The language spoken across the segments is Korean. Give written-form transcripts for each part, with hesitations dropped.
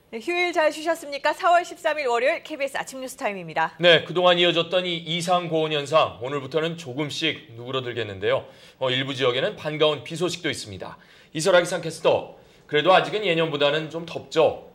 네, 휴일 잘 쉬셨습니까? 4월 13일 월요일 KBS 아침 뉴스 타임입니다. 네, 그동안 이어졌던 이 이상 고온 현상, 오늘부터는 조금씩 누그러들겠는데요. 일부 지역에는 반가운 비 소식도 있습니다. 이설아 기상캐스터, 그래도 아직은 예년보다는 좀 덥죠?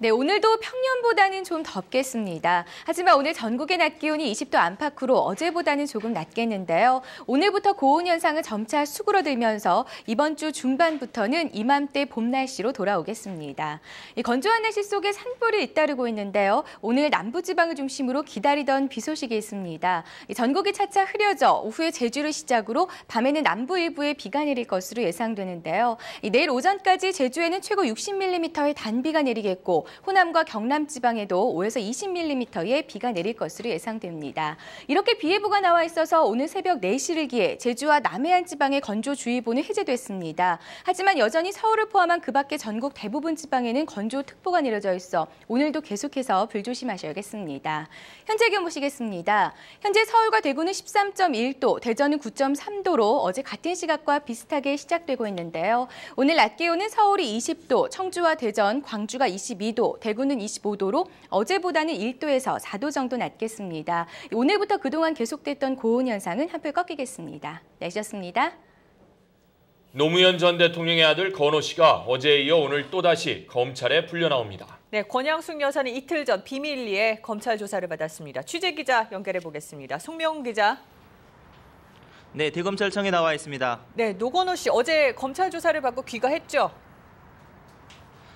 네, 오늘도 평년보다는 좀 덥겠습니다. 하지만 오늘 전국의 낮 기온이 20도 안팎으로 어제보다는 조금 낮겠는데요. 오늘부터 고온 현상은 점차 수그러들면서 이번 주 중반부터는 이맘때 봄 날씨로 돌아오겠습니다. 이 건조한 날씨 속에 산불이 잇따르고 있는데요. 오늘 남부지방을 중심으로 기다리던 비 소식이 있습니다. 전국이 차차 흐려져 오후에 제주를 시작으로 밤에는 남부 일부에 비가 내릴 것으로 예상되는데요. 내일 오전까지 제주에는 최고 60mm의 단비가 내리겠고 호남과 경남 지방에도 5에서 20mm의 비가 내릴 것으로 예상됩니다. 이렇게 비 예보가 나와 있어서 오늘 새벽 4시를 기해 제주와 남해안 지방의 건조주의보는 해제됐습니다. 하지만 여전히 서울을 포함한 그 밖의 전국 대부분 지방에는 건조특보가 내려져 있어 오늘도 계속해서 불조심하셔야겠습니다. 현재 기온 보시겠습니다. 현재 서울과 대구는 13.1도, 대전은 9.3도로 어제 같은 시각과 비슷하게 시작되고 있는데요. 오늘 낮 기온은 서울이 20도, 청주와 대전, 광주가 22도, 대구는 25도로 어제보다는 1도에서 4도 정도 낮겠습니다. 오늘부터 그동안 계속됐던 고온 현상은 한풀 꺾이겠습니다. 날씨였습니다. 노무현 전 대통령의 아들 건호 씨가 어제에 이어 오늘 또다시 검찰에 풀려나옵니다. 네, 권양숙 여사는 이틀 전 비밀리에 검찰 조사를 받았습니다. 취재기자 연결해 보겠습니다. 송명훈 기자. 네, 대검찰청에 나와 있습니다. 네, 노건호 씨 어제 검찰 조사를 받고 귀가했죠?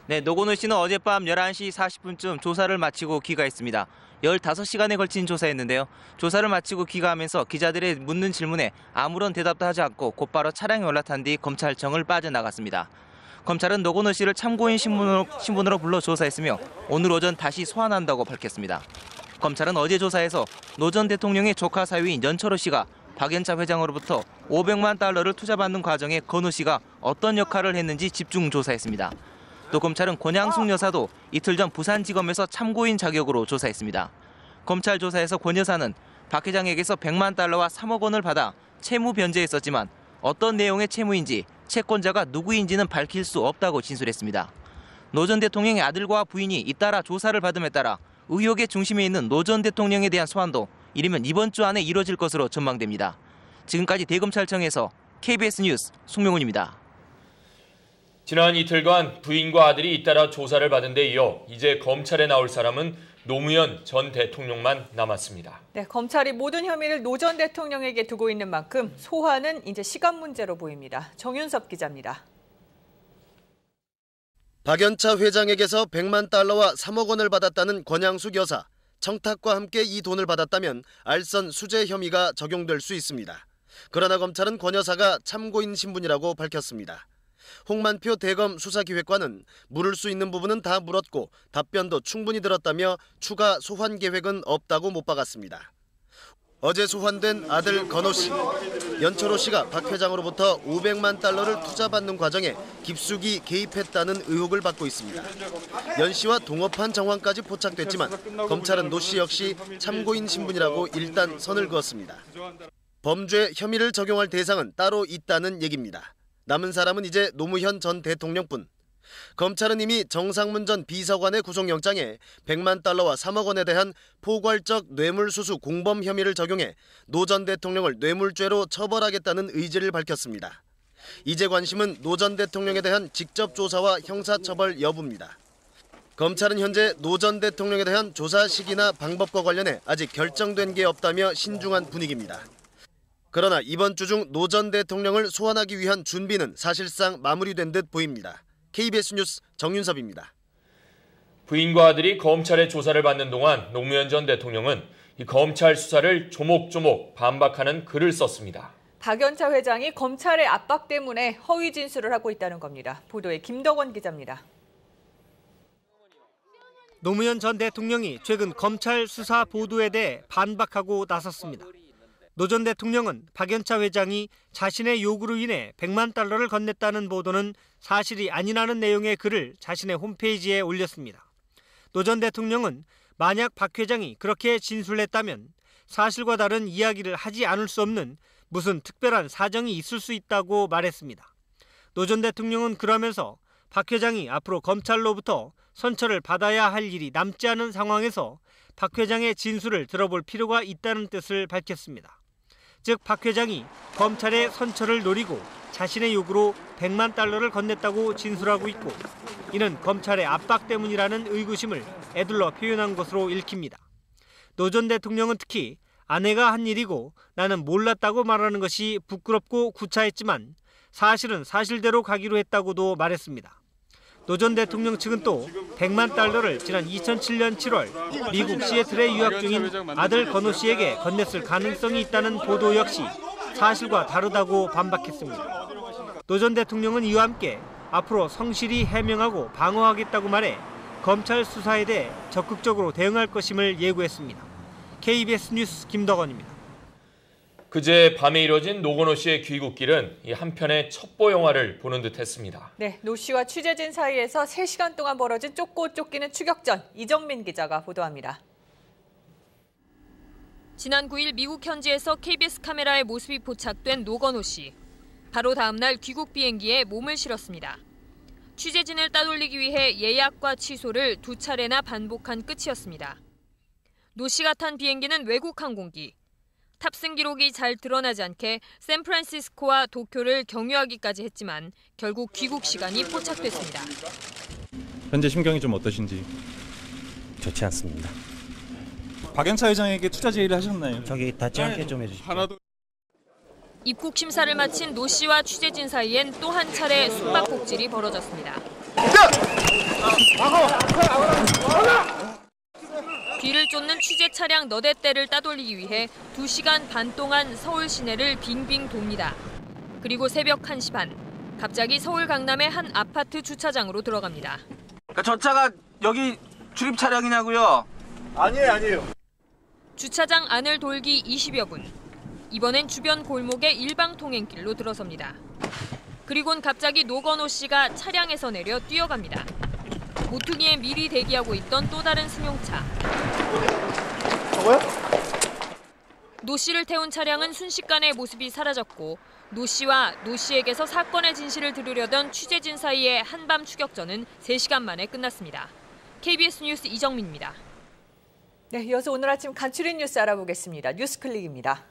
네, 노건호 씨는 어젯밤 11시 40분쯤 조사를 마치고 귀가했습니다. 15시간에 걸친 조사였는데요. 조사를 마치고 귀가하면서 기자들의 묻는 질문에 아무런 대답도 하지 않고 곧바로 차량에 올라탄 뒤 검찰청을 빠져나갔습니다. 검찰은 노건호 씨를 참고인 신분으로 불러 조사했으며 오늘 오전 다시 소환한다고 밝혔습니다. 검찰은 어제 조사에서 노 전 대통령의 조카 사위인 연철호 씨가 박연차 회장으로부터 500만 달러를 투자받는 과정에 건호 씨가 어떤 역할을 했는지 집중 조사했습니다. 또 검찰은 권양숙 여사도 이틀 전 부산지검에서 참고인 자격으로 조사했습니다. 검찰 조사에서 권 여사는 박 회장에게서 100만 달러와 3억 원을 받아 채무 변제했었지만 어떤 내용의 채무인지 채권자가 누구인지는 밝힐 수 없다고 진술했습니다. 노 전 대통령의 아들과 부인이 잇따라 조사를 받음에 따라 의혹의 중심에 있는 노 전 대통령에 대한 소환도 이르면 이번 주 안에 이뤄질 것으로 전망됩니다. 지금까지 대검찰청에서 KBS 뉴스 송명훈입니다. 지난 이틀간 부인과 아들이 잇따라 조사를 받은 데 이어 이제 검찰에 나올 사람은 노무현 전 대통령만 남았습니다. 네, 검찰이 모든 혐의를 노 전 대통령에게 두고 있는 만큼 소환은 이제 시간 문제로 보입니다. 정윤섭 기자입니다. 박연차 회장에게서 100만 달러와 3억 원을 받았다는 권양숙 여사. 청탁과 함께 이 돈을 받았다면 알선 수재 혐의가 적용될 수 있습니다. 그러나 검찰은 권 여사가 참고인 신분이라고 밝혔습니다. 홍만표 대검 수사기획관은 물을 수 있는 부분은 다 물었고 답변도 충분히 들었다며 추가 소환 계획은 없다고 못 박았습니다. 어제 소환된 아들 건호 씨, 연철호 씨가 박 회장으로부터 500만 달러를 투자받는 과정에 깊숙이 개입했다는 의혹을 받고 있습니다. 연 씨와 동업한 정황까지 포착됐지만 검찰은 노 씨 역시 참고인 신분이라고 일단 선을 그었습니다. 범죄 혐의를 적용할 대상은 따로 있다는 얘기입니다. 남은 사람은 이제 노무현 전 대통령뿐. 검찰은 이미 정상문 전 비서관의 구속영장에 100만 달러와 3억 원에 대한 포괄적 뇌물수수 공범 혐의를 적용해 노 전 대통령을 뇌물죄로 처벌하겠다는 의지를 밝혔습니다. 이제 관심은 노 전 대통령에 대한 직접 조사와 형사처벌 여부입니다. 검찰은 현재 노 전 대통령에 대한 조사 시기나 방법과 관련해 아직 결정된 게 없다며 신중한 분위기입니다. 그러나 이번 주 중 노 전 대통령을 소환하기 위한 준비는 사실상 마무리된 듯 보입니다. KBS 뉴스 정윤섭입니다. 부인과 아들이 검찰의 조사를 받는 동안 노무현 전 대통령은 이 검찰 수사를 조목조목 반박하는 글을 썼습니다. 박연차 회장이 검찰의 압박 때문에 허위 진술을 하고 있다는 겁니다. 보도에 김덕원 기자입니다. 노무현 전 대통령이 최근 검찰 수사 보도에 대해 반박하고 나섰습니다. 노 전 대통령은 박연차 회장이 자신의 요구로 인해 100만 달러를 건넸다는 보도는 사실이 아니라는 내용의 글을 자신의 홈페이지에 올렸습니다. 노 전 대통령은 만약 박 회장이 그렇게 진술했다면 사실과 다른 이야기를 하지 않을 수 없는 무슨 특별한 사정이 있을 수 있다고 말했습니다. 노 전 대통령은 그러면서 박 회장이 앞으로 검찰로부터 선처를 받아야 할 일이 남지 않은 상황에서 박 회장의 진술을 들어볼 필요가 있다는 뜻을 밝혔습니다. 즉 박 회장이 검찰의 선처를 노리고 자신의 요구로 100만 달러를 건넸다고 진술하고 있고 이는 검찰의 압박 때문이라는 의구심을 애둘러 표현한 것으로 읽힙니다. 노 전 대통령은 특히 아내가 한 일이고 나는 몰랐다고 말하는 것이 부끄럽고 구차했지만 사실은 사실대로 가기로 했다고도 말했습니다. 노 전 대통령 측은 또 100만 달러를 지난 2007년 7월 미국 시애틀에 유학 중인 아들 건호 씨에게 건넸을 가능성이 있다는 보도 역시 사실과 다르다고 반박했습니다. 노 전 대통령은 이와 함께 앞으로 성실히 해명하고 방어하겠다고 말해 검찰 수사에 대해 적극적으로 대응할 것임을 예고했습니다. KBS 뉴스 김덕원입니다. 그제 밤에 이뤄진 노건호 씨의 귀국길은 이 한편의 첩보 영화를 보는 듯했습니다. 네, 노 씨와 취재진 사이에서 3시간 동안 벌어진 쫓고 쫓기는 추격전, 이정민 기자가 보도합니다. 지난 9일 미국 현지에서 KBS 카메라의 모습이 포착된 노건호 씨. 바로 다음 날 귀국 비행기에 몸을 실었습니다. 취재진을 따돌리기 위해 예약과 취소를 2차례나 반복한 끝이었습니다. 노 씨가 탄 비행기는 외국 항공기. 탑승 기록이 잘 드러나지 않게 샌프란시스코와 도쿄를 경유하기까지 했지만 결국 귀국 시간이 포착됐습니다. 현재 심경이 좀 어떠신지? 좋지 않습니다. 박연차 회장에게 투자 제의를 하셨나요? 저기 닿지 않게 좀 해주십시오. 입국 심사를 마친 노 씨와 취재진 사이엔 또 한 차례 숨바꼭질이 벌어졌습니다. 뒤를 쫓는 취재 차량 너댓 대를 따돌리기 위해 2시간 반 동안 서울 시내를 빙빙 돕니다. 그리고 새벽 1시 반, 갑자기 서울 강남의 한 아파트 주차장으로 들어갑니다. 저 차가 여기 출입 차량이냐고요? 아니에요. 주차장 안을 돌기 20여 분. 이번엔 주변 골목의 일방 통행길로 들어섭니다. 그리곤 갑자기 노건호 씨가 차량에서 내려 뛰어갑니다. 모퉁이에 미리 대기하고 있던 또 다른 승용차. 저거요? 노 씨를 태운 차량은 순식간에 모습이 사라졌고 노 씨와 노 씨에게서 사건의 진실을 들으려던 취재진 사이의 한밤 추격전은 3시간 만에 끝났습니다. KBS 뉴스 이정민입니다. 네, 이어서 오늘 아침 간추린 뉴스 알아보겠습니다. 뉴스클릭입니다.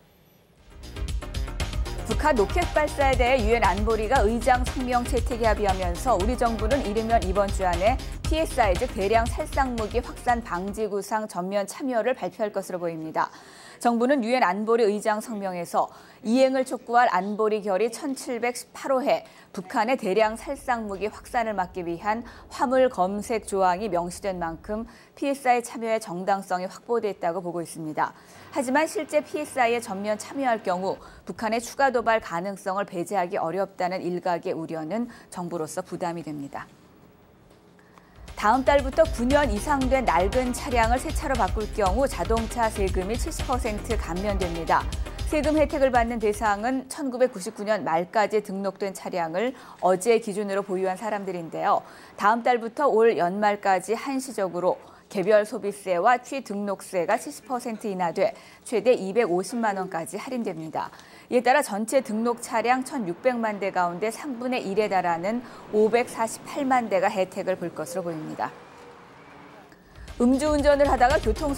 북한 로켓 발사에 대해 유엔 안보리가 의장 성명 채택에 합의하면서 우리 정부는 이르면 이번 주 안에 PSI, 즉 대량 살상무기 확산 방지 구상 전면 참여를 발표할 것으로 보입니다. 정부는 유엔 안보리 의장 성명에서 이행을 촉구할 안보리 결의 1718호에 북한의 대량 살상무기 확산을 막기 위한 화물 검색 조항이 명시된 만큼 PSI 참여의 정당성이 확보됐다고 보고 있습니다. 하지만 실제 PSI에 전면 참여할 경우 북한의 추가 도발 가능성을 배제하기 어렵다는 일각의 우려는 정부로서 부담이 됩니다. 다음 달부터 9년 이상 된 낡은 차량을 새 차로 바꿀 경우 자동차 세금이 70% 감면됩니다. 세금 혜택을 받는 대상은 1999년 말까지 등록된 차량을 어제 기준으로 보유한 사람들인데요. 다음 달부터 올 연말까지 한시적으로 개별 소비세와 취등록세가 70% 인하돼 최대 250만 원까지 할인됩니다. 이에 따라 전체 등록 차량 1,600만 대 가운데 3분의 1에 달하는 548만 대가 혜택을 볼 것으로 보입니다. 음주운전을 하다가 교통사고